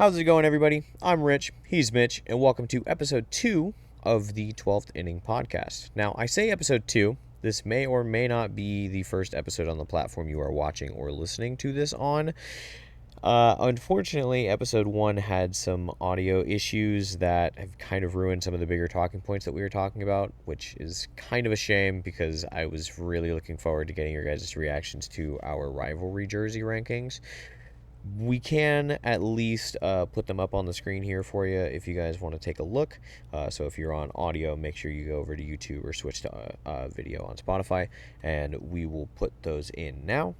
How's it going, everybody? I'm Rich, he's Mitch, and welcome to episode 2 of the 12th Inning Podcast. Now, I say episode 2. This may or may not be the first episode on the platform you are watching or listening to this on. Unfortunately, episode 1 had some audio issues that have kind of ruined some of the bigger talking points that we were talking about, which is kind of a shame because I was really looking forward to getting your guys' reactions to our rivalry jersey rankings. We can at least put them up on the screen here for you if you guys want to take a look. So if you're on audio, make sure you go over to YouTube or switch to video on Spotify, and we will put those in now.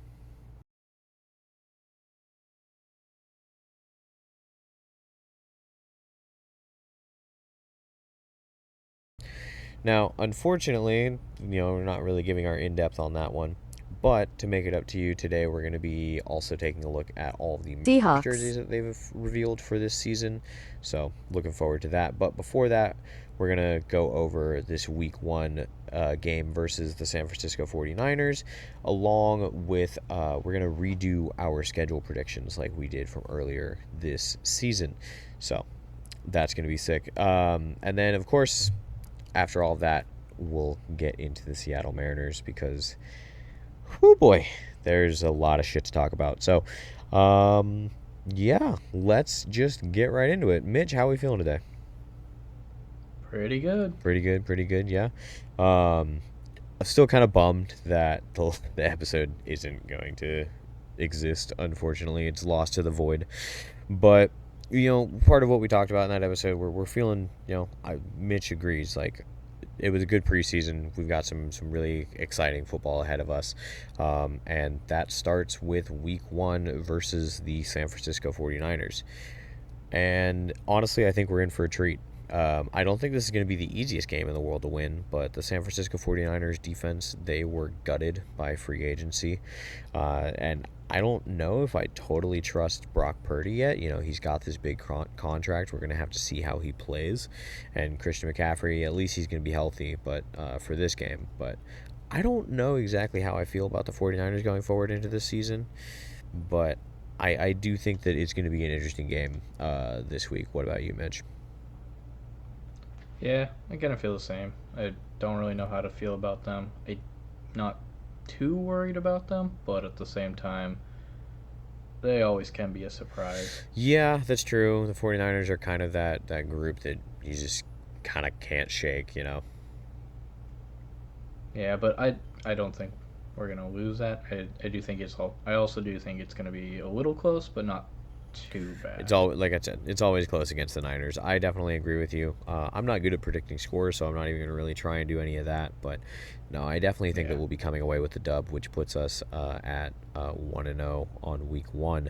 Now, unfortunately, we're not really giving our in-depth on that one. But to make it up to you today, we're going to be also taking a look at all of the Seahawks jerseys that they've revealed for this season. So looking forward to that. But before that, we're going to go over this Week 1 game versus the San Francisco 49ers, along with we're going to redo our schedule predictions like we did from earlier this season. So that's going to be sick. And then, of course, after all of that, we'll get into the Seattle Mariners because, oh boy, there's a lot of shit to talk about. So, yeah, let's just get right into it. Mitch, how are we feeling today? Pretty good, yeah. I'm still kind of bummed that the episode isn't going to exist, unfortunately. It's lost to the void. But part of what we talked about in that episode, we're feeling, Mitch agrees, like, it was a good preseason. We've got some really exciting football ahead of us, and that starts with Week 1 versus the San Francisco 49ers. And honestly, I think we're in for a treat. I don't think this is going to be the easiest game in the world to win, but the San Francisco 49ers defense, they were gutted by free agency, and I don't know if I totally trust Brock Purdy yet. He's got this big contract. We're going to have to see how he plays. And Christian McCaffrey, at least he's going to be healthy but for this game. But I don't know exactly how I feel about the 49ers going forward into this season. But I do think that it's going to be an interesting game this week. What about you, Mitch? Yeah, I kind of feel the same. I don't really know how to feel about them. I'm not too worried about them, but at the same time, they always can be a surprise. Yeah, that's true. The 49ers are kind of that group that you just kind of can't shake, Yeah, but I don't think we're gonna lose that. I do think I also do think it's gonna be a little close, but not too bad. It's all, like I said, it's always close against the Niners. I definitely agree with you. I'm not good at predicting scores, so I'm not even going to really try and do any of that. But no, I definitely think that we'll be coming away with the dub, which puts us at 1-0 on Week 1,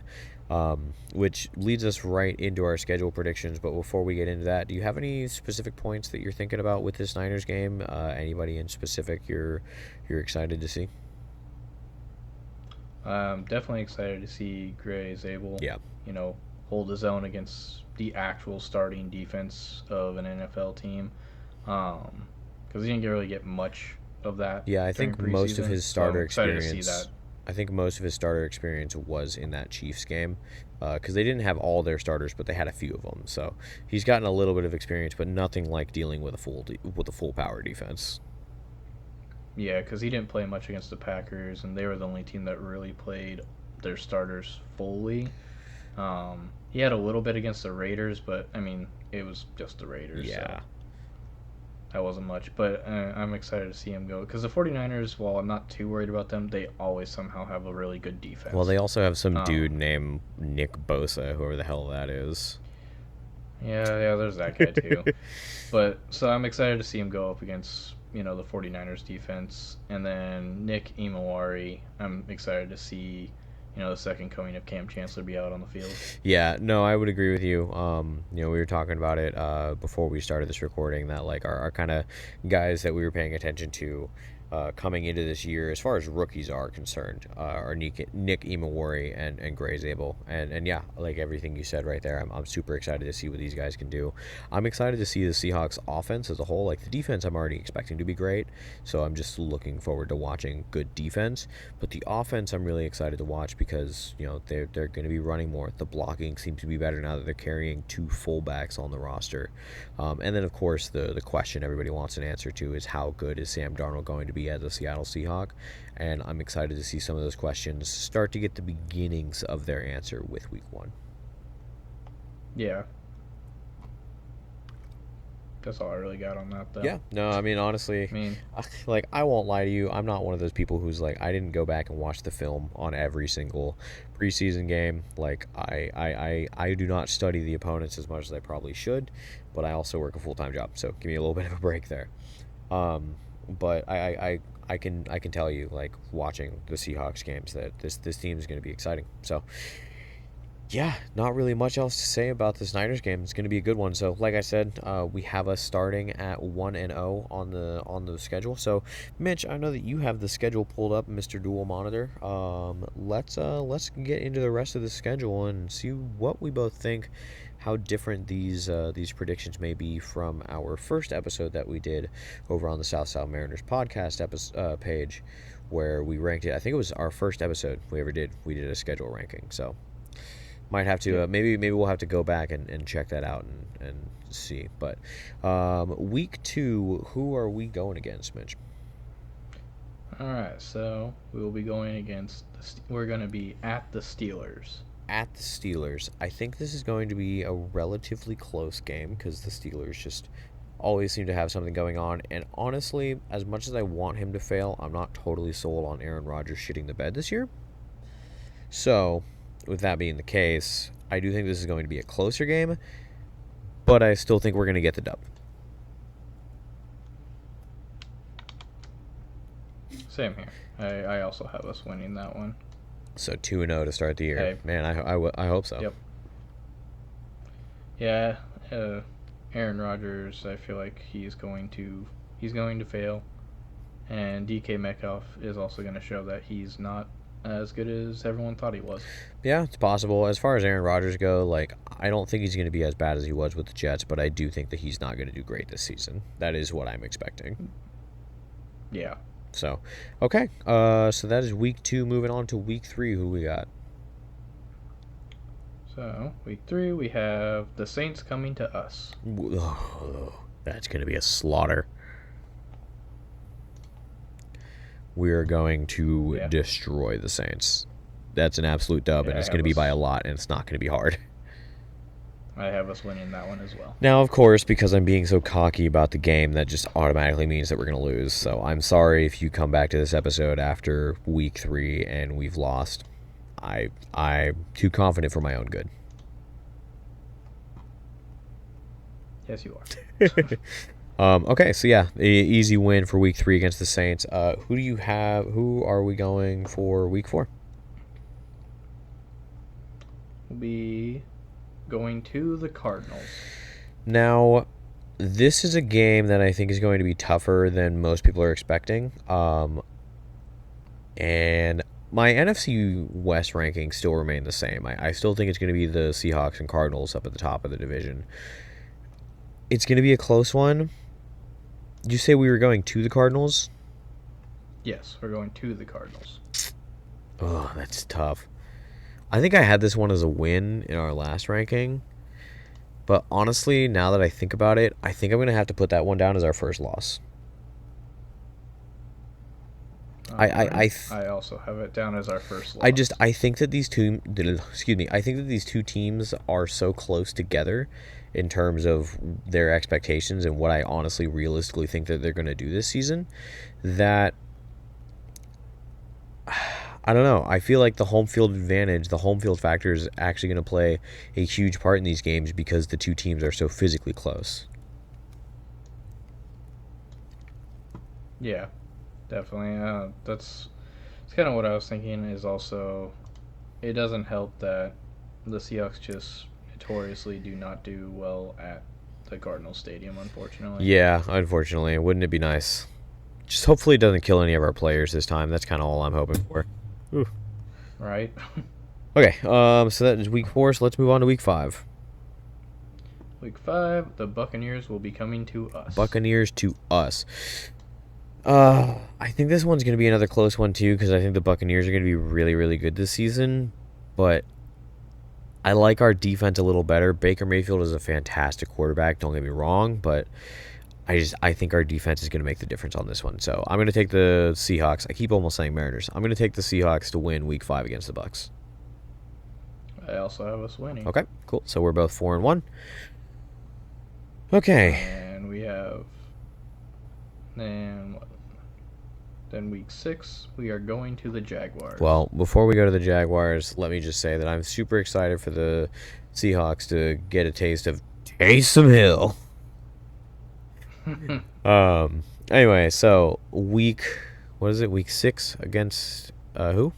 which leads us right into our schedule predictions. But before we get into that, do you have any specific points that you're thinking about with this Niners game? Anybody in specific you're excited to see? I'm definitely excited to see Gray is able, hold his own against the actual starting defense of an NFL team. Because he didn't really get much of that. Yeah, I think most of his starter experience. To see that. I think most of his starter experience was in that Chiefs game, because they didn't have all their starters, but they had a few of them. So he's gotten a little bit of experience, but nothing like dealing with a full power defense. Yeah, because he didn't play much against the Packers, and they were the only team that really played their starters fully. He had a little bit against the Raiders, but, it was just the Raiders. Yeah. So that wasn't much. But I'm excited to see him go. Because the 49ers, while I'm not too worried about them, they always somehow have a really good defense. Well, they also have some dude named Nick Bosa, whoever the hell that is. Yeah, there's that guy too. But, so I'm excited to see him go up against the 49ers defense. And then Nick Imawari, I'm excited to see, the second coming of Cam Chancellor be out on the field. Yeah, no, I would agree with you. We were talking about it before we started this recording, that like our kind of guys that we were paying attention to coming into this year, as far as rookies are concerned, are Nick Imawari and Gray Zabel. And yeah, like everything you said right there, I'm super excited to see what these guys can do. I'm excited to see the Seahawks offense as a whole. Like the defense, I'm already expecting to be great, so I'm just looking forward to watching good defense. But the offense, I'm really excited to watch because, you know, they're going to be running more. The blocking seems to be better now that they're carrying two fullbacks on the roster. And then, of course, the question everybody wants an answer to is how good is Sam Darnold going to be as a Seattle Seahawk? And I'm excited to see some of those questions start to get the beginnings of their answer with Week 1. Yeah. That's all I really got on that, though. Yeah, no, I mean, honestly, like, I won't lie to you. I'm not one of those people who's like, I didn't go back and watch the film on every single preseason game. Like, I do not study the opponents as much as I probably should, but I also work a full-time job, so give me a little bit of a break there. But I can tell you, like, watching the Seahawks games, that this team is going to be exciting. So, yeah, not really much else to say about this Niners game. It's going to be a good one. So, like I said, we have us starting at 1-0 on the schedule. So, Mitch, I know that you have the schedule pulled up, Mr. Dual Monitor. Let's get into the rest of the schedule and see what we both think, how different these predictions may be from our first episode that we did over on the South Mariners podcast page, where we ranked it. I think it was our first episode we ever did. We did a schedule ranking. So. Might have to maybe we'll have to go back and check that out and see. But week 2, who are we going against, Mitch? All right, so we will be going against. We're going to be at the Steelers. At the Steelers. I think this is going to be a relatively close game because the Steelers just always seem to have something going on. And honestly, as much as I want him to fail, I'm not totally sold on Aaron Rodgers shitting the bed this year. So, with that being the case, I do think this is going to be a closer game, but I still think we're going to get the dub. Same here. I also have us winning that one. So 2-0 to start the year. Hey. Man, I hope so. Yep. Yeah, Aaron Rodgers, I feel like he's going to fail, and DK Metcalf is also going to show that he's not as good as everyone thought he was. Yeah, it's possible. As far as Aaron Rodgers go, like, I don't think he's going to be as bad as he was with the Jets, but I do think that he's not going to do great this season. That is what I'm expecting. Yeah. So, okay. So that is week 2. Moving on to week 3, who we got? So, week 3, we have the Saints coming to us. Oh, that's going to be a slaughter. We are going to destroy the Saints. That's an absolute dub, and it's going to be by a lot, and it's not going to be hard. I have us winning that one as well. Now, of course, because I'm being so cocky about the game, that just automatically means that we're going to lose. So I'm sorry if you come back to this episode after week 3 and we've lost. I'm too confident for my own good. Yes, you are. Okay, so yeah, easy win for week 3 against the Saints. Who do you have? Who are we going for week 4? We'll be going to the Cardinals. Now, this is a game that I think is going to be tougher than most people are expecting. And my NFC West rankings still remain the same. I still think it's going to be the Seahawks and Cardinals up at the top of the division. It's going to be a close one. Did you say we were going to the Cardinals? Yes, we're going to the Cardinals. Oh, that's tough. I think I had this one as a win in our last ranking. But honestly, now that I think about it, I think I'm going to have to put that one down as our first loss. I also have it down as our first loss. I think that these two teams are so close together in terms of their expectations and what I honestly realistically think that they're going to do this season, that I don't know. I feel like the home field advantage, the home field factor is actually going to play a huge part in these games because the two teams are so physically close. Yeah, definitely. That's kind of what I was thinking. Is also, it doesn't help that the Seahawks just notoriously do not do well at the Cardinals Stadium, unfortunately. Yeah, unfortunately. Wouldn't it be nice? Just hopefully it doesn't kill any of our players this time. That's kind of all I'm hoping for. Ooh. Right. Okay, so that is week 4, so let's move on to week 5. Week 5, the Buccaneers will be coming to us. Buccaneers to us. I think this one's going to be another close one, too, because I think the Buccaneers are going to be really, really good this season. But I like our defense a little better. Baker Mayfield is a fantastic quarterback, don't get me wrong, but I think our defense is going to make the difference on this one. So I'm going to take the Seahawks. I keep almost saying Mariners. I'm going to take the Seahawks to win week 5 against the Bucs. I also have us winning. Okay, cool. So we're both 4-1. Okay. And we have... Then week 6, we are going to the Jaguars. Well, before we go to the Jaguars, let me just say that I'm super excited for the Seahawks to get a taste of Taysom Hill. Anyway, so week 6 against who?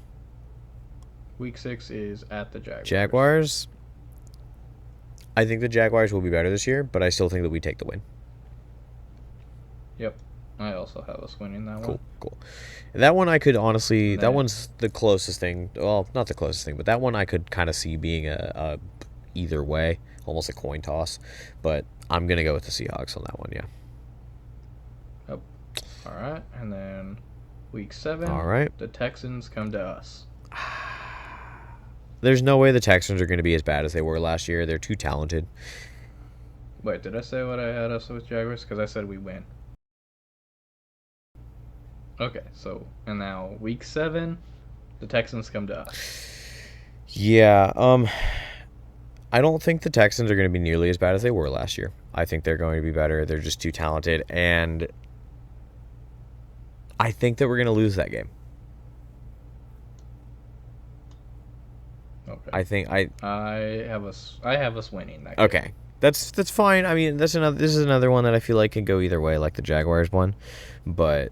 Week 6 is at the Jaguars. Jaguars. I think the Jaguars will be better this year, but I still think that we take the win. Yep. I also have us winning that one. Cool. That one I could honestly, that one's the closest thing. Well, not the closest thing, but that one I could kind of see being a either way, almost a coin toss. But I'm going to go with the Seahawks on that one, yeah. Yep. All right. And then week 7, all right, the Texans come to us. There's no way the Texans are going to be as bad as they were last year. They're too talented. Wait, did I say what I had us with Jaguars? Because I said we win. Okay, so, and now week 7, the Texans come to us. Yeah, I don't think the Texans are going to be nearly as bad as they were last year. I think they're going to be better. They're just too talented, and I think that we're going to lose that game. Okay. I think I have us winning that game. Okay. That's fine. I mean, this is another one that I feel like can go either way, like the Jaguars one. But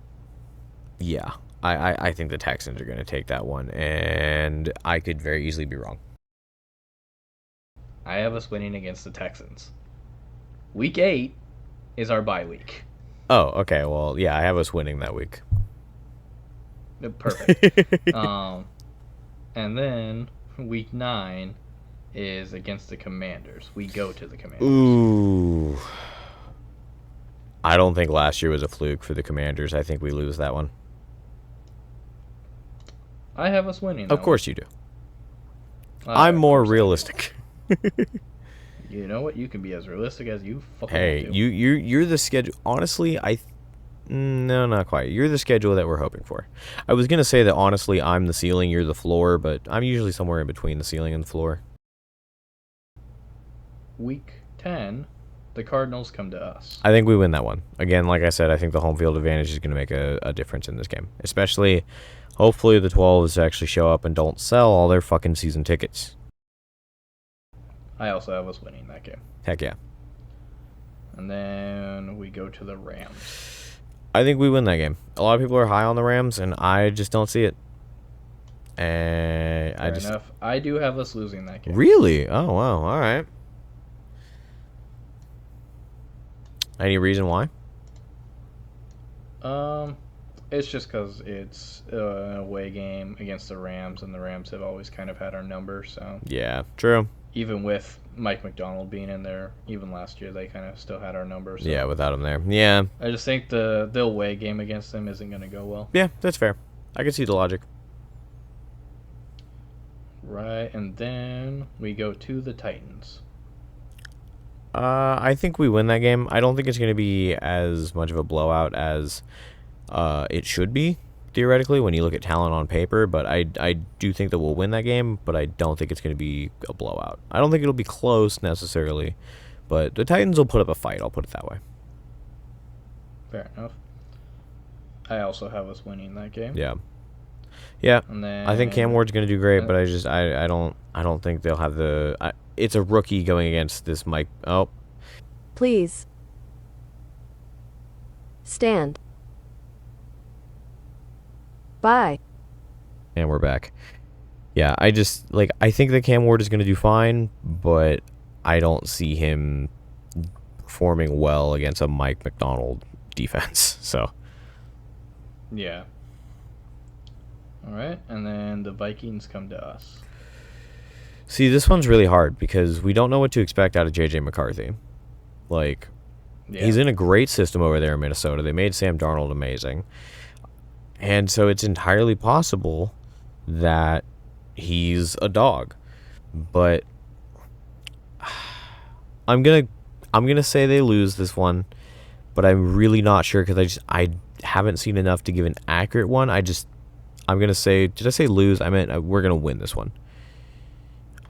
yeah, I think the Texans are going to take that one, and I could very easily be wrong. I have us winning against the Texans. Week 8 is our bye week. Oh, okay. Well, yeah, I have us winning that week. Perfect. And then week 9 is against the Commanders. We go to the Commanders. Ooh. I don't think last year was a fluke for the Commanders. I think we lose that one. I have us winning. Of course you do. I'm more realistic. You know what? You can be as realistic as you fucking Hey, want to. you're the schedule. Honestly, no, not quite. You're the schedule that we're hoping for. I was gonna say that honestly, I'm the ceiling, you're the floor, but I'm usually somewhere in between the ceiling and the floor. Week 10, the Cardinals come to us. I think we win that one. Again, like I said, I think the home field advantage is gonna make a difference in this game. Especially, hopefully, the 12s actually show up and don't sell all their fucking season tickets. I also have us winning that game. Heck yeah. And then we go to the Rams. I think we win that game. A lot of people are high on the Rams, and I just don't see it. And Fair enough. I do have us losing that game. Really? Oh, wow. All right. Any reason why? It's just because it's an away game against the Rams, and the Rams have always kind of had our number. So Yeah, true. even with Mike McDonald being in there, even last year they kind of still had our number. So Yeah, without him there. Yeah. I just think the away game against them isn't going to go well. Yeah, that's fair. I can see the logic. Right, and then we go to the Titans. I think we win that game. I don't think it's going to be as much of a blowout as it should be, theoretically, when you look at talent on paper. But I do think that we'll win that game, but I don't think it's going to be a blowout. I don't think it'll be close, necessarily. But the Titans will put up a fight, I'll put it that way. Fair enough. I also have us winning that game. Yeah. Yeah, And then I think Cam Ward's going to do great, but I don't think they'll have the... it's a rookie going against this Mike... Oh. Please. Stand. Bye. And we're back. Yeah, I think that Cam Ward is going to do fine, but I don't see him performing well against a Mike McDonald defense. So, Yeah. All right, and then the Vikings come to us. See, this one's really hard because we don't know what to expect out of J.J. McCarthy. Like, Yeah. he's in a great system over there in Minnesota. They made Sam Darnold amazing. And so it's entirely possible that he's a dog. But I'm gonna say they lose this one, but I'm really not sure because I haven't seen enough to give an accurate one. I'm gonna say, did I say lose? I meant we're gonna win this one.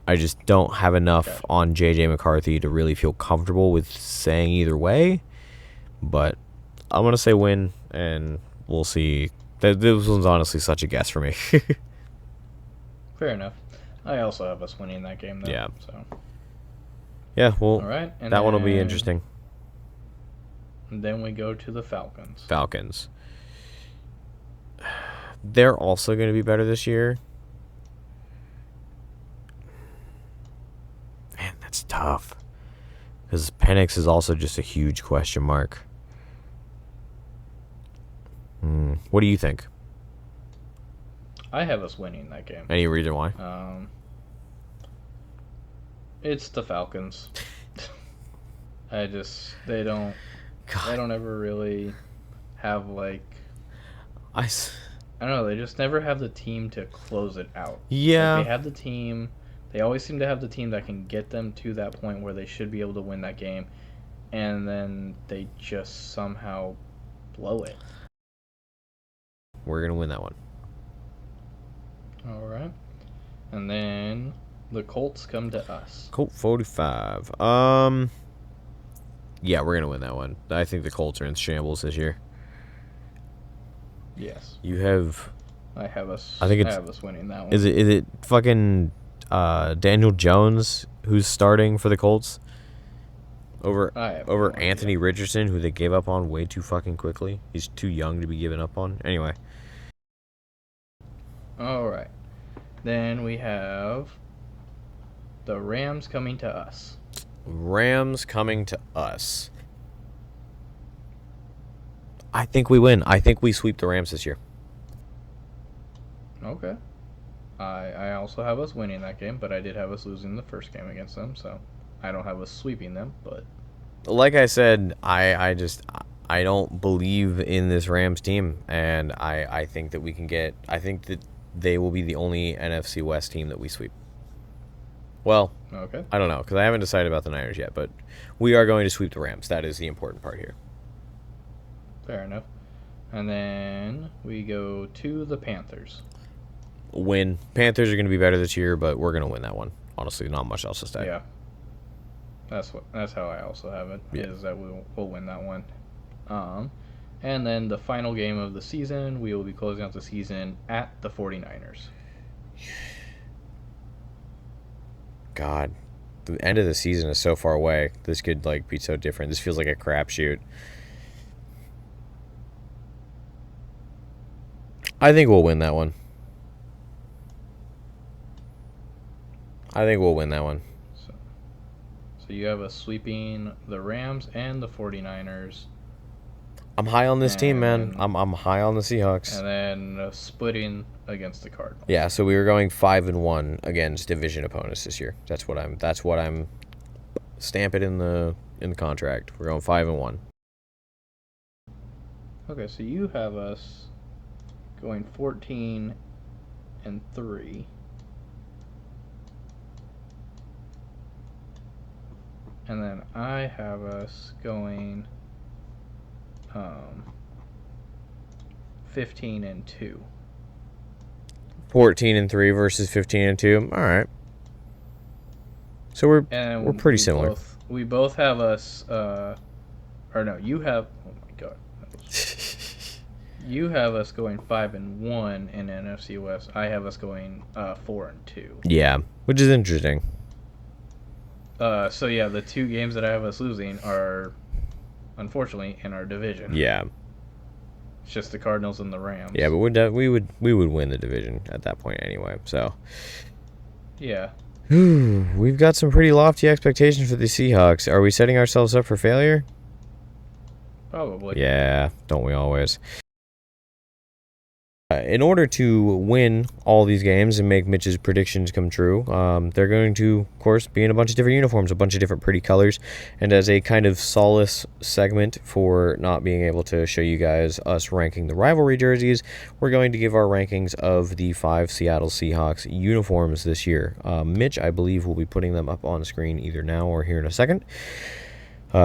I just don't have enough on J.J. McCarthy to really feel comfortable with saying either way. But I'm going to say win, and we'll see. This one's honestly such a guess for me. Fair enough. I also have us winning that game, though. Yeah. So. Yeah, well, All right, and that one will be interesting. And then we go to the Falcons. Falcons. They're also going to be better this year. Man, that's tough. Because Penix is also just a huge question mark. What do you think? I have us winning that game. Any reason why? It's the Falcons. They don't ever really have I don't know, they just never have the team to close it out. Yeah. They have the team. They always seem to have the team that can get them to that point where they should be able to win that game, and then they just somehow blow it. We're going to win that one. All right. And then the Colts come to us. Colt 45. Yeah, we're going to win that one. I think the Colts are in shambles this year. Yes. You have... I have us winning that one. Is it fucking Daniel Jones who's starting for the Colts? Over Anthony Richardson, who they gave up on way too fucking quickly. He's too young to be given up on. Anyway. All right. Then we have the Rams coming to us. Rams coming to us. I think we win. I think we sweep the Rams this year. Okay. I also have us winning that game, but I did have us losing the first game against them, so I don't have us sweeping them, but... Like I said, I don't believe in this Rams team, and I think that we can get... I think that they will be the only NFC West team that we sweep. Well, okay. I don't know, because I haven't decided about the Niners yet, but we are going to sweep the Rams. That is the important part here. Fair enough. And then we go to the Panthers. Win. Panthers are going to be better this year, but we're going to win that one. Honestly, not much else to say. Yeah. That's how I also have it, is that we'll win that one. And then the final game of the season, we will be closing out the season at the 49ers. God, the end of the season is so far away. This could be so different. This feels like a crapshoot. I think we'll win that one. So you have us sweeping the Rams and the 49ers. I'm high on this team, man. I'm high on the Seahawks. And then splitting against the Cardinals. Yeah, so we were going 5-1 against division opponents this year. That's what I'm stamp it in the contract. We're going 5-1. Okay, so you have us going 14-3. And then I have us going 15-2. 14-3 versus 15-2. All right. So we're pretty similar. We both have us or no, you have, oh my god. You have us going 5-1 in NFC West. I have us going 4-2. Yeah, which is interesting. So yeah, the two games that I have us losing are, unfortunately, in our division. Yeah. It's just the Cardinals and the Rams. Yeah, but we would win the division at that point anyway. So. Yeah. We've got some pretty lofty expectations for the Seahawks. Are we setting ourselves up for failure? Probably. Yeah, don't we always? In order to win all these games and make Mitch's predictions come true, they're going to, of course, be in a bunch of different uniforms, a bunch of different pretty colors. And as a kind of solace segment for not being able to show you guys us ranking the rivalry jerseys, we're going to give our rankings of the 5 Seattle Seahawks uniforms this year. Mitch, I believe, will be putting them up on screen either now or here in a second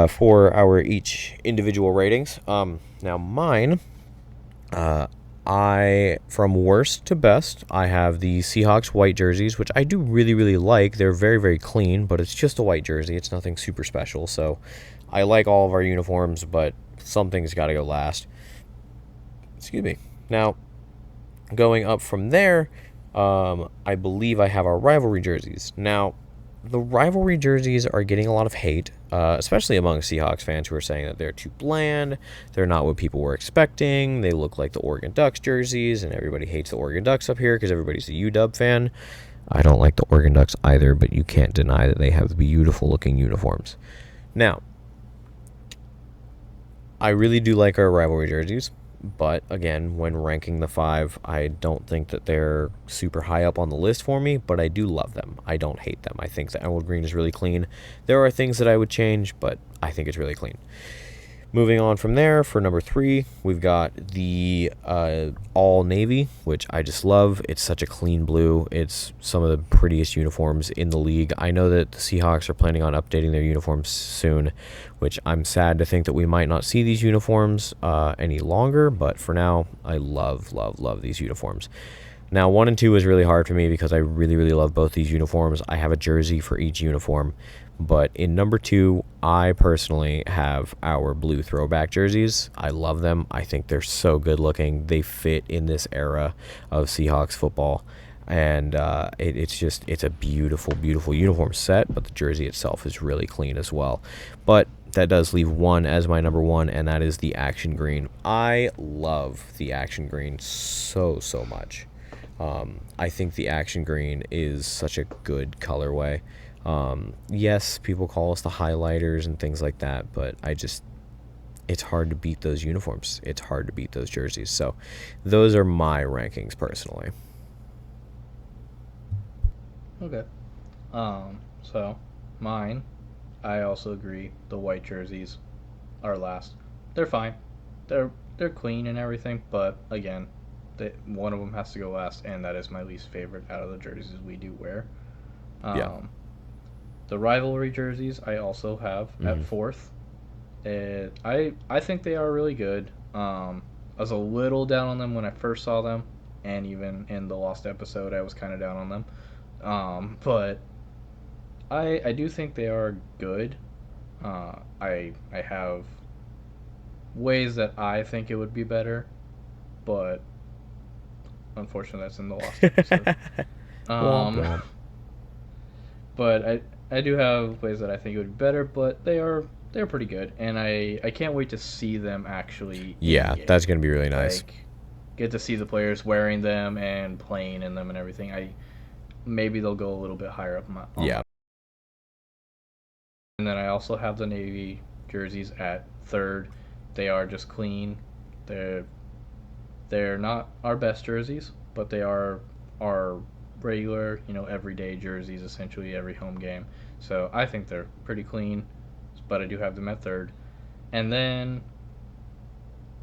for our each individual ratings. Now, mine... from worst to best, I have the Seahawks white jerseys, which I do really, really like. They're very, very clean, but it's just a white jersey. It's nothing super special. So I like all of our uniforms, but something's got to go last. Excuse me. Now, going up from there, I believe I have our rivalry jerseys. Now, the rivalry jerseys are getting a lot of hate, especially among Seahawks fans who are saying that they're too bland, they're not what people were expecting, they look like the Oregon Ducks jerseys, and everybody hates the Oregon Ducks up here because everybody's a UW fan. I don't like the Oregon Ducks either, but you can't deny that they have beautiful-looking uniforms. Now, I really do like our rivalry jerseys. But again, when ranking the 5, I don't think that they're super high up on the list for me, but I do love them. I don't hate them. I think the emerald green is really clean. There are things that I would change, but I think it's really clean. Moving on from there, for number 3, we've got the all navy, which I just love. It's such a clean blue. It's some of the prettiest uniforms in the league. I know that the Seahawks are planning on updating their uniforms soon, which I'm sad to think that we might not see these uniforms any longer, but for now, I love, love, love these uniforms. Now, 1 and 2 is really hard for me because I really, really love both these uniforms. I have a jersey for each uniform. But in number 2, I personally have our blue throwback jerseys. I love them. I think they're so good looking. They fit in this era of Seahawks football. And it's a beautiful, beautiful uniform set, but the jersey itself is really clean as well. But that does leave one as my number 1, and that is the action green. I love the action green so, so much. I think the action green is such a good colorway. Yes, people call us the highlighters and things like that, but it's hard to beat those uniforms. It's hard to beat those jerseys. So those are my rankings personally. Okay. So mine, I also agree. The white jerseys are last. They're fine. They're clean and everything, but again, one of them has to go last, and that is my least favorite out of the jerseys we do wear. Yeah. The rivalry jerseys I also have at 4th. I think they are really good. I was a little down on them when I first saw them, and even in the Lost episode, I was kind of down on them. But I do think they are good. I have ways that I think it would be better, but unfortunately, that's in the Lost episode. But I do have ways that I think it would be better, but they're pretty good, and I can't wait to see them actually. Yeah, that's gonna be really nice. Like, get to see the players wearing them and playing in them and everything. Maybe they'll go a little bit higher up. Yeah. And then I also have the navy jerseys at 3rd. They are just clean. They're not our best jerseys, but they are our regular, everyday jerseys, essentially every home game. So I think they're pretty clean, but I do have them at 3rd. And then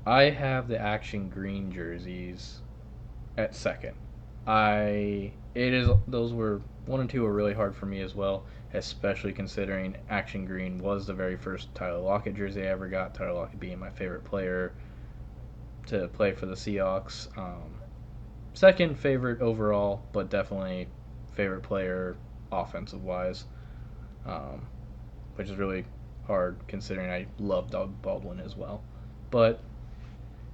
I have the action green jerseys at 2nd. Those were 1 and 2 were really hard for me as well, especially considering action green was the very first Tyler Lockett jersey I ever got. Tyler Lockett being my favorite player to play for the Seahawks. Second favorite overall, but definitely favorite player offensive wise, which is really hard considering I love Doug Baldwin as well.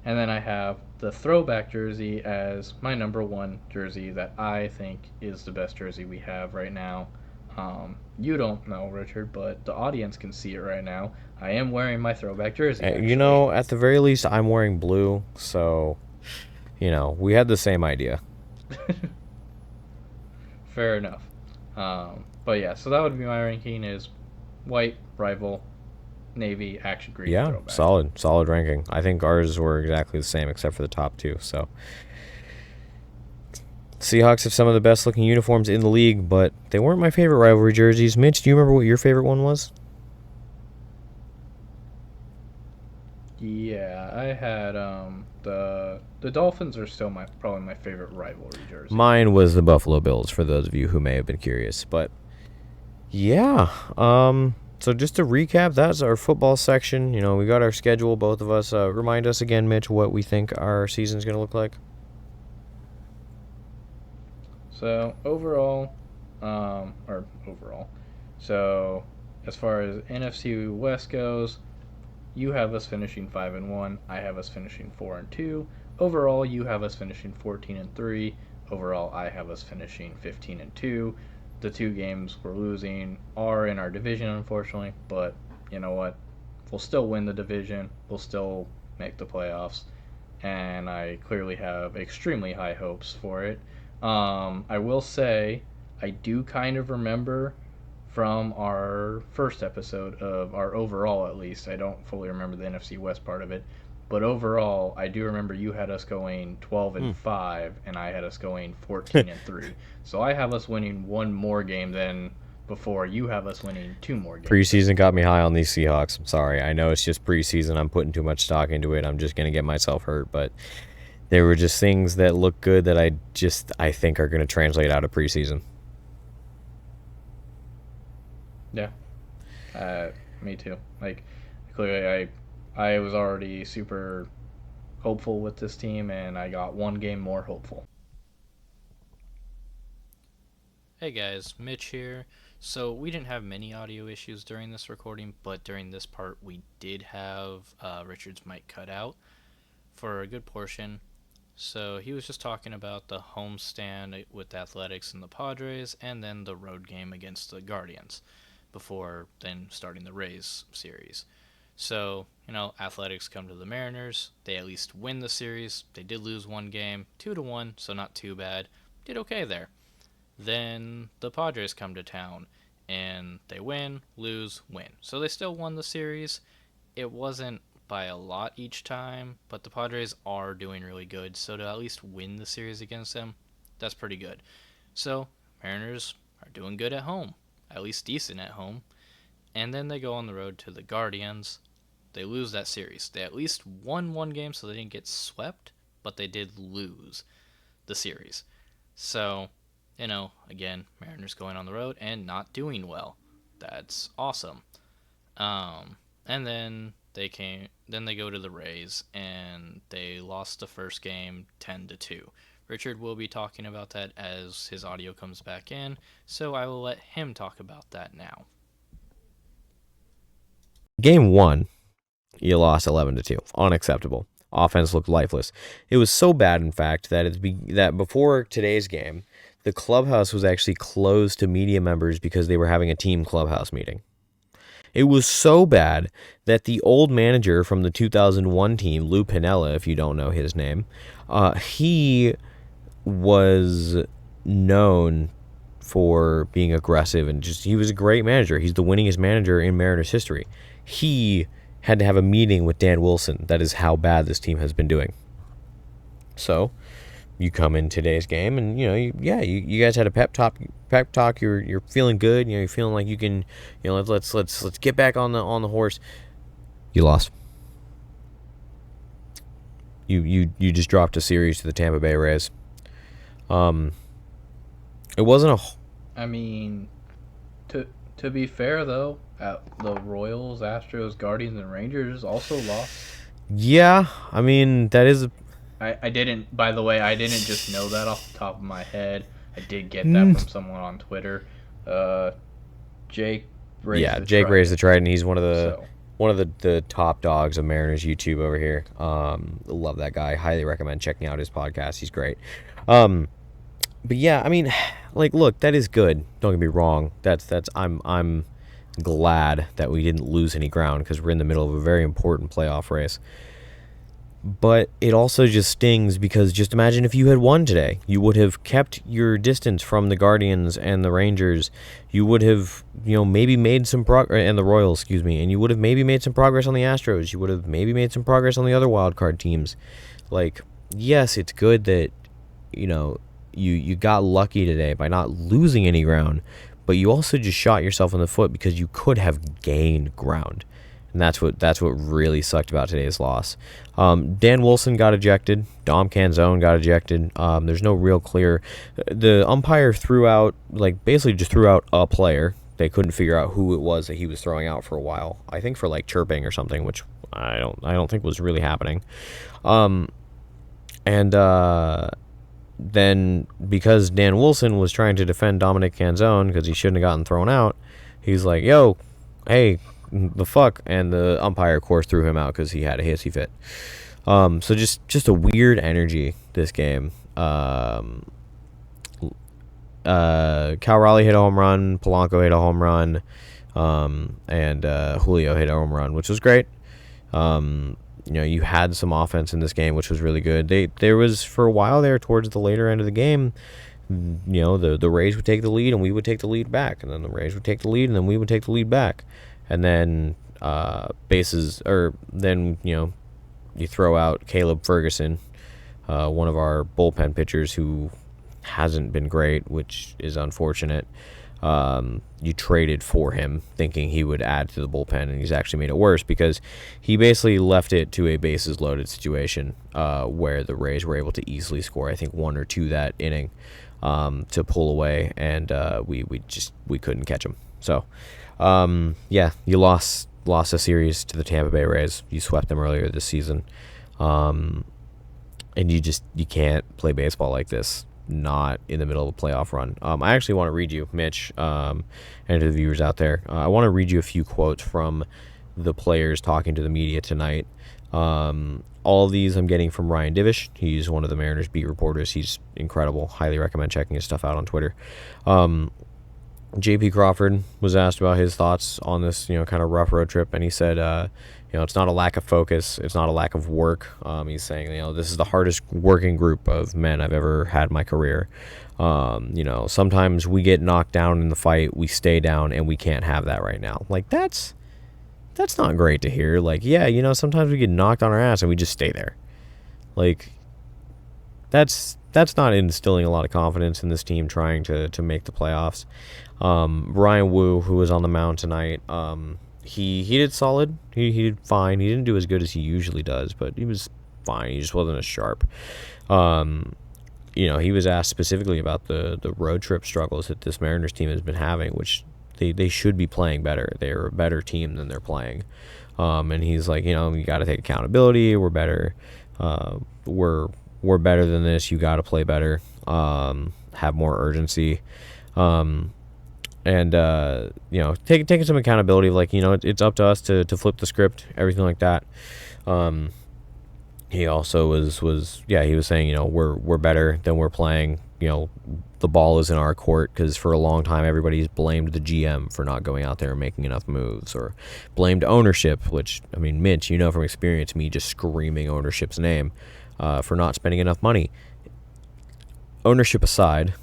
And then I have the throwback jersey as my number 1 jersey that I think is the best jersey we have right now. You don't know, Richard, but the audience can see it right now. I am wearing my throwback jersey. At the very least, I'm wearing blue, so, we had the same idea. Fair enough. But yeah, so that would be my ranking is white, rival, navy, action green, Yeah, throwback. solid ranking. I think ours were exactly the same except for the top 2, so Seahawks have some of the best looking uniforms in the league, but they weren't my favorite rivalry jerseys. Mitch, do you remember what your favorite one was? Yeah, I had the Dolphins are still probably my favorite rivalry jersey. Mine was the Buffalo Bills, for those of you who may have been curious. But yeah, so just to recap, that's our football section. We got our schedule, both of us. Remind us again, Mitch, what we think our season's going to look like. So overall, so as far as NFC West goes, you have us finishing 5-1. I have us finishing 4-2. Overall, you have us finishing 14-3. Overall, I have us finishing 15-2. The 2 games we're losing are in our division, unfortunately, but you know what? We'll still win the division. We'll still make the playoffs, and I clearly have extremely high hopes for it. I will say I do kind of remember from our first episode of our overall, at least. I don't fully remember the NFC West part of it, but overall, I do remember you had us going 12-5, and I had us going 14-3. So I have us winning 1 more game than before. You have us winning 2 more games. Preseason got me high on these Seahawks. I'm sorry. I know it's just preseason. I'm putting too much stock into it. I'm just going to get myself hurt, but there were just things that look good that I think are going to translate out of preseason. Yeah, me too. Like, clearly, I was already super hopeful with this team, and I got 1 game more hopeful. Hey guys, Mitch here. So we didn't have many audio issues during this recording, but during this part we did have Richard's mic cut out for a good portion. So he was just talking about the homestand with the Athletics and the Padres, and then the road game against the Guardians, before then starting the Rays series. So, Athletics come to the Mariners. They at least win the series. They did lose 1 game, 2-1, so not too bad. Did okay there. Then the Padres come to town, and they win, lose, win. So they still won the series. It wasn't by a lot each time, but the Padres are doing really good, so to at least win the series against them, that's pretty good. So, Mariners are doing good at home, at least decent at home, and then they go on the road to the Guardians. They lose that series. They at least won 1 game, so they didn't get swept, but they did lose the series. So, again, Mariners going on the road and not doing well. That's awesome. And then they go to the Rays, and they lost the first game 10-2. Richard will be talking about that as his audio comes back in, so I will let him talk about that now. Game 1, you lost 11-2. Unacceptable. Offense looked lifeless. It was so bad, in fact, that before today's game, the clubhouse was actually closed to media members because they were having a team clubhouse meeting. It was so bad that the old manager from the 2001 team, Lou Piniella, if you don't know his name, he was known for being aggressive, and he was a great manager. He's the winningest manager in Mariners history. He had to have a meeting with Dan Wilson. That is how bad this team has been doing. So you come in today's game, and you guys had a pep talk. You're feeling good. You're feeling like you can. Let's get back on the horse. You lost. You just dropped a series to the Tampa Bay Rays. It wasn't a. I mean, to be fair though, the Royals, Astros, Guardians, and Rangers also lost. Yeah, I mean that is. I didn't. By the way, I didn't just know that off the top of my head. I did get that from someone on Twitter. Jake raised the Trident. He's one of the top dogs of Mariners YouTube over here. Love that guy. Highly recommend checking out his podcast. He's great. But yeah, I mean, look, that is good. Don't get me wrong. I'm glad that we didn't lose any ground because we're in the middle of a very important playoff race. But it also just stings because just imagine if you had won today. You would have kept your distance from the Guardians and the Rangers. You would have, maybe made some progress, and the Royals, and you would have maybe made some progress on the Astros. You would have maybe made some progress on the other wild card teams. Yes, it's good that, you got lucky today by not losing any ground, but you also just shot yourself in the foot because you could have gained ground. And that's what really sucked about today's loss. Dan Wilson got ejected. Dom Canzone got ejected. There's no real clear. The umpire basically just threw out a player. They couldn't figure out who it was that he was throwing out for a while. I think for like chirping or something, which I don't think was really happening. Then because Dan Wilson was trying to defend Dominic Canzone because he shouldn't have gotten thrown out, he's like, "Yo, hey, the fuck," and the umpire, of course, threw him out because he had a hissy fit. So just a weird energy this game. Cal Raleigh hit a home run, Polanco hit a home run, and Julio hit a home run, which was great. You had some offense in this game, which was really good. There was, for a while there, towards the later end of the game, the Rays would take the lead and we would take the lead back, and then the Rays would take the lead and then we would take the lead back, and then you throw out Caleb Ferguson, one of our bullpen pitchers who hasn't been great, which is unfortunate. You traded for him thinking he would add to the bullpen, and he's actually made it worse because he basically left it to a bases loaded situation where the Rays were able to easily score, I think, 1 or 2 that inning to pull away, and we couldn't catch him. So you lost a series to the Tampa Bay Rays. You swept them earlier this season, and you can't play baseball like this not in the middle of a playoff run. I actually want to read you, Mitch, and to the viewers out there, I want to read you a few quotes from the players talking to the media tonight. All of these I'm getting from Ryan Divish. He's one of the Mariners beat reporters. He's incredible. Highly recommend checking his stuff out on Twitter. J.P. Crawford was asked about his thoughts on this, kind of rough road trip, and he said, it's not a lack of focus, it's not a lack of work. He's saying, this is the hardest working group of men I've ever had in my career. Sometimes we get knocked down in the fight, we stay down, and we can't have that right now. Like, that's not great to hear. Like, sometimes we get knocked on our ass and we just stay there. Like, that's not instilling a lot of confidence in this team trying to make the playoffs. Ryan Wu, who was on the mound tonight, he did solid. He did fine. He didn't do as good as he usually does, but he was fine. He just wasn't as sharp. He was asked specifically about the road trip struggles that this Mariners team has been having, which they should be playing better. They're a better team than they're playing. And he's like, you got to take accountability. We're better. We're better than this. You got to play better. Have more urgency. Taking some accountability, it's up to us to flip the script, everything like that. He also was saying, we're better than we're playing. The ball is in our court, because for a long time everybody's blamed the GM for not going out there and making enough moves, or blamed ownership, which, Mitch, from experience, me just screaming ownership's name, for not spending enough money. Ownership aside,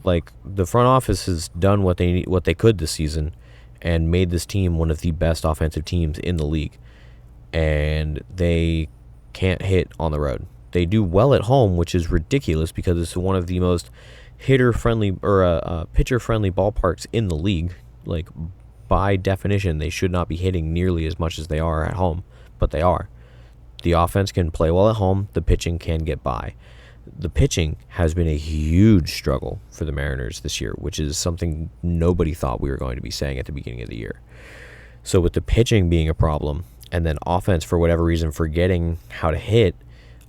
the front office has done what they could this season and made this team one of the best offensive teams in the league, and they can't hit on the road. They do well at home, which is ridiculous because it's one of the most hitter-friendly or pitcher-friendly ballparks in the league. By definition, they should not be hitting nearly as much as they are at home, but they are. The offense can play well at home. The pitching can get by. The pitching has been a huge struggle for the Mariners this year, which is something nobody thought we were going to be saying at the beginning of the year. So with the pitching being a problem, and then offense, for whatever reason, forgetting how to hit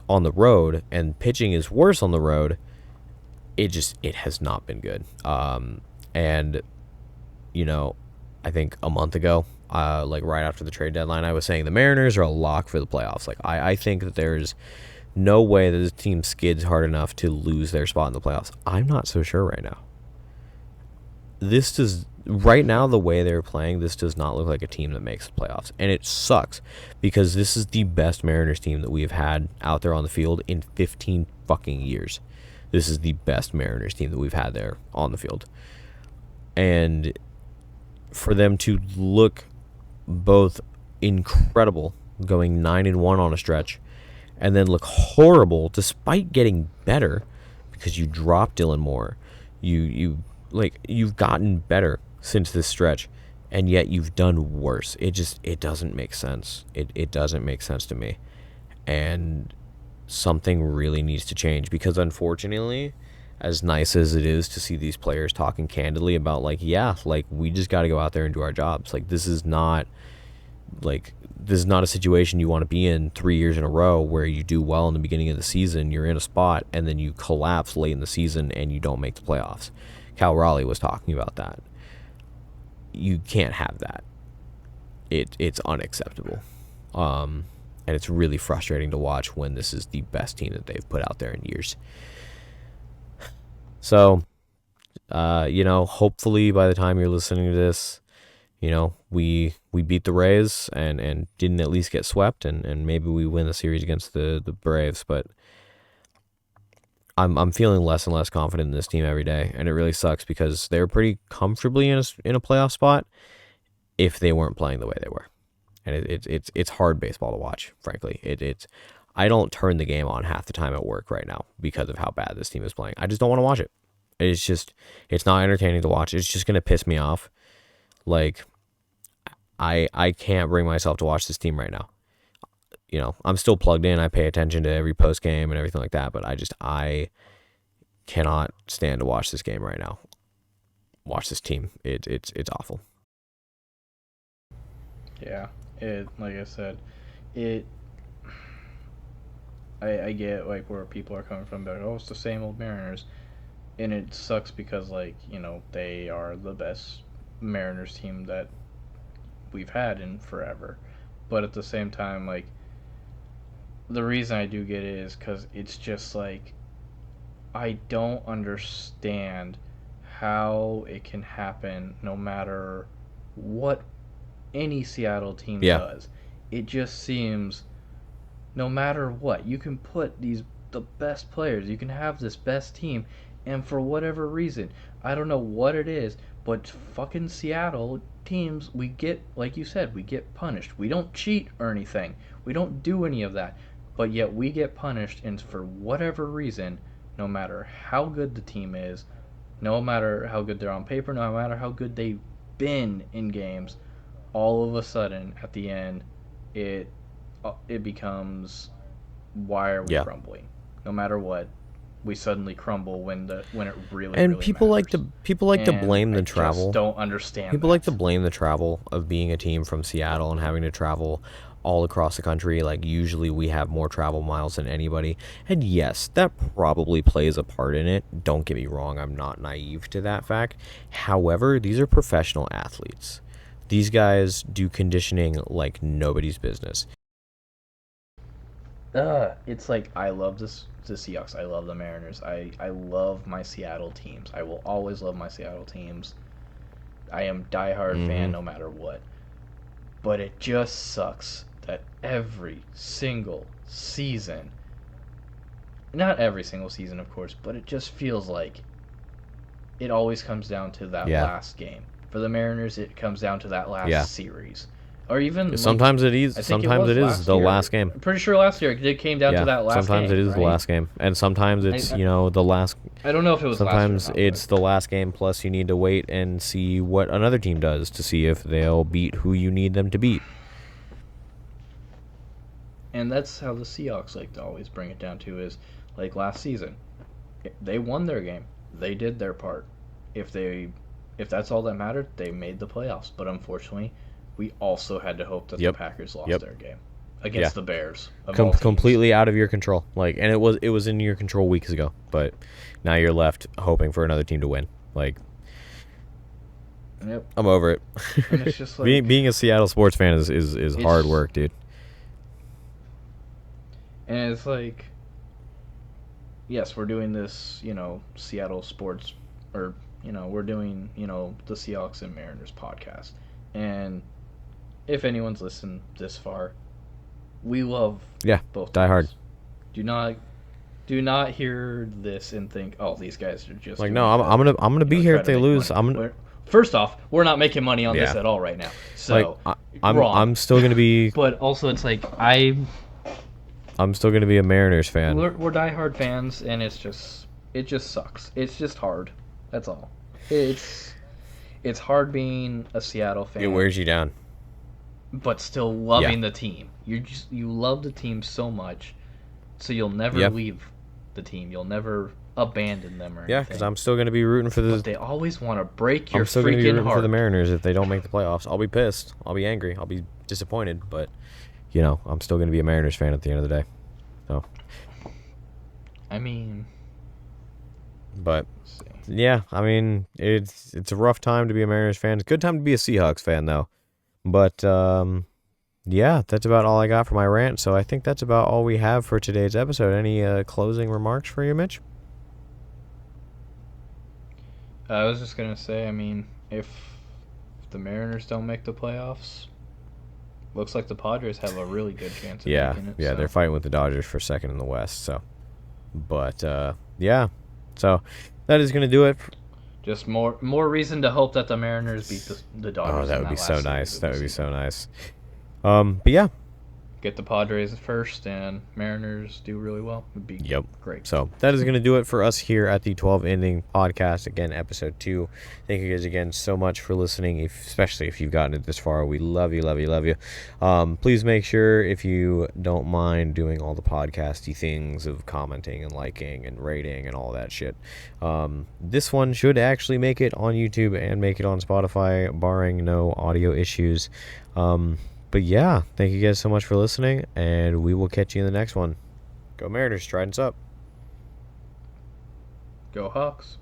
on the road, and pitching is worse on the road, it has not been good. I think a month ago, right after the trade deadline, I was saying the Mariners are a lock for the playoffs. I think that there's no way that this team skids hard enough to lose their spot in the playoffs. I'm not so sure right now. Right now, the way they're playing, this does not look like a team that makes the playoffs. And it sucks, because this is the best Mariners team that we have had out there on the field in 15 fucking years. This is the best Mariners team that we've had there on the field. And for them to look both incredible, going 9-1 on a stretch, and then look horrible despite getting better, because you dropped Dylan Moore. You've gotten better since this stretch, and yet you've done worse. It doesn't make sense. It doesn't make sense to me. And something really needs to change, because unfortunately, as nice as it is to see these players talking candidly about we just got to go out there and do our jobs. This is not a situation you want to be in 3 years in a row, where you do well in the beginning of the season, you're in a spot, and then you collapse late in the season and you don't make the playoffs. Cal Raleigh was talking about that. You can't have that. It's unacceptable. And it's really frustrating to watch when this is the best team that they've put out there in years. So, hopefully by the time you're listening to this, we beat the Rays and didn't at least get swept, and maybe we win the series against the Braves. But I'm feeling less and less confident in this team every day, and it really sucks, because they're pretty comfortably in a playoff spot if they weren't playing the way they were. And it's hard baseball to watch, frankly. I don't turn the game on half the time at work right now because of how bad this team is playing. I just don't want to watch it. It's not entertaining to watch. It's just going to piss me off. I can't bring myself to watch this team right now. I'm still plugged in. I pay attention to every post game and everything like that, but I cannot stand to watch this game right now. Watch this team. It's awful. Yeah, like I said, I get where people are coming from. They're it's the same old Mariners, and it sucks because they are the best Mariners team that we've had in forever. But at the same time, the reason I do get it is because it's just I don't understand how it can happen no matter what any Seattle team does. It just seems no matter what, you can put the best players, you can have this best team, and for whatever reason, I don't know what it is, but fucking Seattle teams, we get, like you said, we get punished. We don't cheat or anything. We don't do any of that. But yet we get punished, and for whatever reason, no matter how good the team is, no matter how good they're on paper, no matter how good they've been in games, all of a sudden at the end, it becomes, why are we crumbling? No matter what, we suddenly crumble when it really and really people matters. like to blame the travel. Just don't understand. People like to blame the travel of being a team from Seattle and having to travel all across the country. Usually we have more travel miles than anybody, and yes, that probably plays a part in it. Don't get me wrong, I'm not naive to that fact. However, these are professional athletes. These guys do conditioning like nobody's business. It's I love the Seahawks. I love the Mariners. I love my Seattle teams. I will always love my Seattle teams. I am diehard fan no matter what. But it just sucks that every single season, not every single season, of course, but it just feels like it always comes down to that last game. For the Mariners, it comes down to that last series. Or even sometimes it is. Sometimes it is the last game. I'm pretty sure last year it came down to that last game. Sometimes it is the last game, and sometimes it's the last. I don't know if it was. Sometimes last year or not, it's the last game. Plus, you need to wait and see what another team does to see if they'll beat who you need them to beat. And that's how the Seahawks like to always bring it down to is last season, they won their game. They did their part. If that's all that mattered, they made the playoffs. But unfortunately, we also had to hope that the Packers lost their game against the Bears. Completely out of your control. And it was in your control weeks ago, but now you're left hoping for another team to win. I'm over it. And it's just being a Seattle sports fan is hard work, dude. And it's yes, we're doing this, Seattle sports, or we're doing, the Seahawks and Mariners podcast. And if anyone's listened this far, we love both die hard. Do not hear this and think, oh, these guys are just no. I'm gonna be here if they lose. First off, we're not making money on this at all right now. So I'm still gonna be. But also, it's I'm still gonna be a Mariners fan. We're diehard fans, and it's just it just sucks. It's just hard. That's all. It's hard being a Seattle fan. It wears you down. But still loving the team. You love the team so much, so you'll never leave the team. You'll never abandon them or anything. Yeah, because I'm still going to be rooting for the. But they always want to break your I'm still going to be freaking rooting heart. for the Mariners if they don't make the playoffs. I'll be pissed. I'll be angry. I'll be disappointed. But I'm still going to be a Mariners fan at the end of the day. So. I mean. But. Yeah, I mean, it's a rough time to be a Mariners fan. It's a good time to be a Seahawks fan, though. But, yeah, that's about all I got for my rant. So I think that's about all we have for today's episode. Any closing remarks for you, Mitch? I was just going to say, I mean, if the Mariners don't make the playoffs, looks like the Padres have a really good chance of making it. Yeah, so. They're fighting with the Dodgers for second in the West. So, but, yeah. So that is going to do it. Just more reason to hope that the Mariners beat the Dodgers. Oh, that would be so last nice. series of That the would be season. so nice. But yeah. Get the Padres first and Mariners do really well. Would be great. So that is going to do it for us here at the 12 Inning Podcast. Again, episode 2. Thank you guys again so much for listening, especially if you've gotten it this far. We love you, love you, love you. Please make sure, if you don't mind doing all the podcasty things of commenting and liking and rating and all that shit. This one should actually make it on YouTube and make it on Spotify, barring no audio issues. But yeah, thank you guys so much for listening, and we will catch you in the next one. Go Mariners, Trident's up. Go Hawks.